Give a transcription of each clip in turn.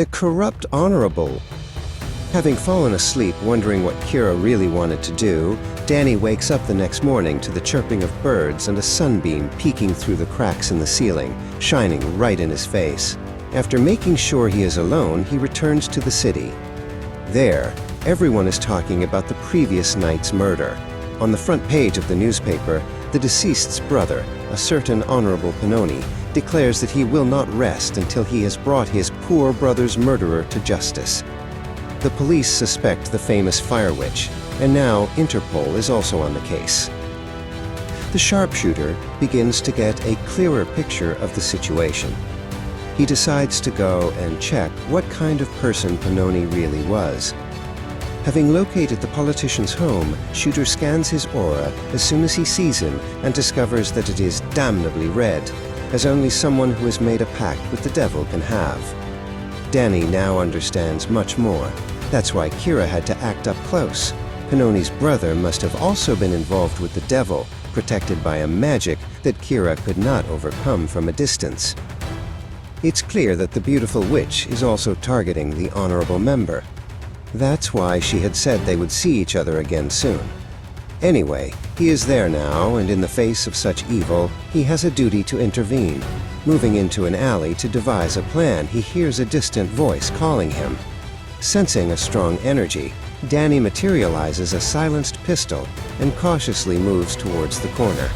The corrupt honorable. Having fallen asleep wondering what Kira really wanted to do, Danny wakes up the next morning to the chirping of birds and a sunbeam peeking through the cracks in the ceiling, shining right in his face. After making sure he is alone, he returns to the city. There, everyone is talking about the previous night's murder. On the front page of the newspaper, the deceased's brother, a certain Honorable Pannoni, declares that he will not rest until he has brought his poor brother's murderer to justice. The police suspect the famous fire witch, and now Interpol is also on the case. The sharpshooter begins to get a clearer picture of the situation. He decides to go and check what kind of person Pannoni really was. Having located the politician's home, Shooter scans his aura as soon as he sees him and discovers that it is damnably red, as only someone who has made a pact with the devil can have. Danny now understands much more. That's why Kira had to act up close. Pannoni's brother must have also been involved with the devil, protected by a magic that Kira could not overcome from a distance. It's clear that the beautiful witch is also targeting the honorable member. That's why she had said they would see each other again soon. Anyway, he is there now, and in the face of such evil, he has a duty to intervene. Moving into an alley to devise a plan, he hears a distant voice calling him. Sensing a strong energy, Danny materializes a silenced pistol and cautiously moves towards the corner.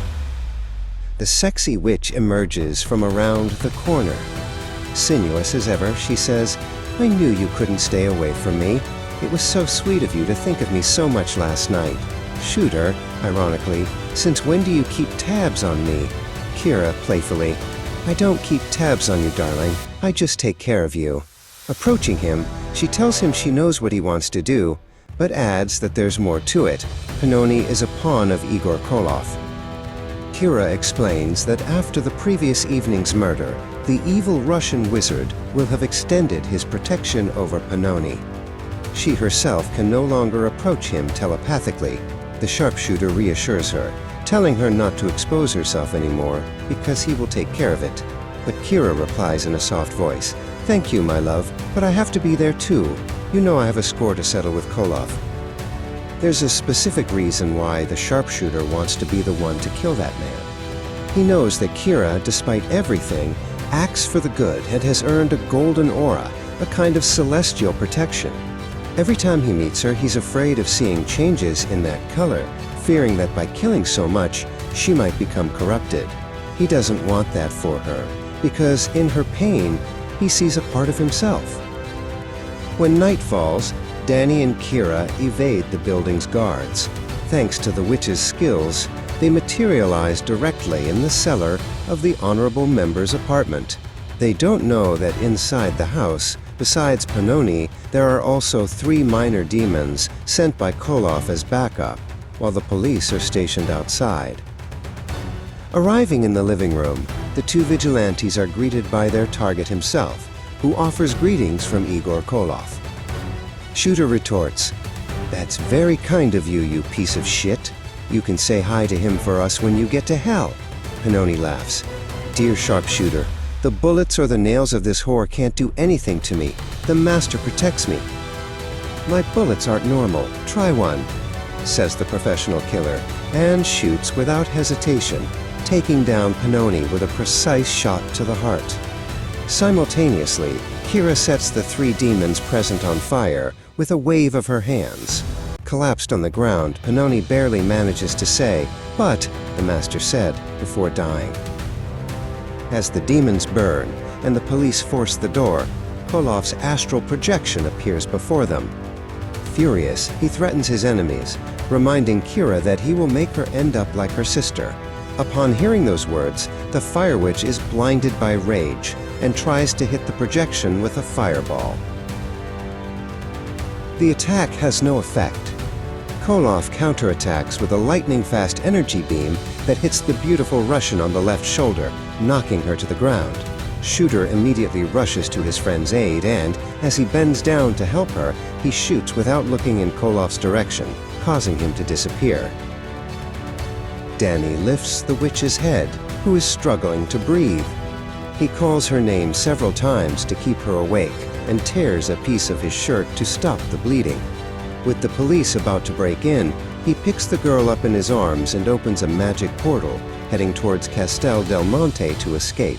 The sexy witch emerges from around the corner. Sinuous as ever, she says, "I knew you couldn't stay away from me. It was so sweet of you to think of me so much last night." Shooter, ironically, "Since when do you keep tabs on me?" Kira, playfully, "I don't keep tabs on you, darling. I just take care of you." Approaching him, she tells him she knows what he wants to do, but adds that there's more to it. Pannoni is a pawn of Igor Koloff. Kira explains that after the previous evening's murder, the evil Russian wizard will have extended his protection over Pannoni. She herself can no longer approach him telepathically. The sharpshooter reassures her, telling her not to expose herself anymore because he will take care of it. But Kira replies in a soft voice, "Thank you, my love, but I have to be there too. You know I have a score to settle with Koloff." There's a specific reason why the sharpshooter wants to be the one to kill that man. He knows that Kira, despite everything, acts for the good and has earned a golden aura, a kind of celestial protection. Every time he meets her, he's afraid of seeing changes in that color, fearing that by killing so much, she might become corrupted. He doesn't want that for her, because in her pain, he sees a part of himself. When night falls, Danny and Kira evade the building's guards. Thanks to the witch's skills, they materialize directly in the cellar of the honorable member's apartment. They don't know that inside the house, besides Pannoni, there are also 3 minor demons sent by Koloff as backup, while the police are stationed outside. Arriving in the living room, the 2 vigilantes are greeted by their target himself, who offers greetings from Igor Koloff. Shooter retorts, "That's very kind of you, you piece of shit. You can say hi to him for us when you get to hell." Pannoni laughs, "Dear sharpshooter, the bullets or the nails of this whore can't do anything to me. The master protects me." "My bullets aren't normal. Try one," says the professional killer, and shoots without hesitation, taking down Pannoni with a precise shot to the heart. Simultaneously, Kira sets the 3 demons present on fire with a wave of her hands. Collapsed on the ground, Pannoni barely manages to say, "But," the master said, before dying. As the demons burn and the police force the door, Koloff's astral projection appears before them. Furious, he threatens his enemies, reminding Kira that he will make her end up like her sister. Upon hearing those words, the fire witch is blinded by rage and tries to hit the projection with a fireball. The attack has no effect. Koloff counterattacks with a lightning-fast energy beam that hits the beautiful Russian on the left shoulder, knocking her to the ground. Shooter immediately rushes to his friend's aid and, as he bends down to help her, he shoots without looking in Koloff's direction, causing him to disappear. Danny lifts the witch's head, who is struggling to breathe. He calls her name several times to keep her awake, and tears a piece of his shirt to stop the bleeding. With the police about to break in, he picks the girl up in his arms and opens a magic portal, heading towards Castel del Monte to escape.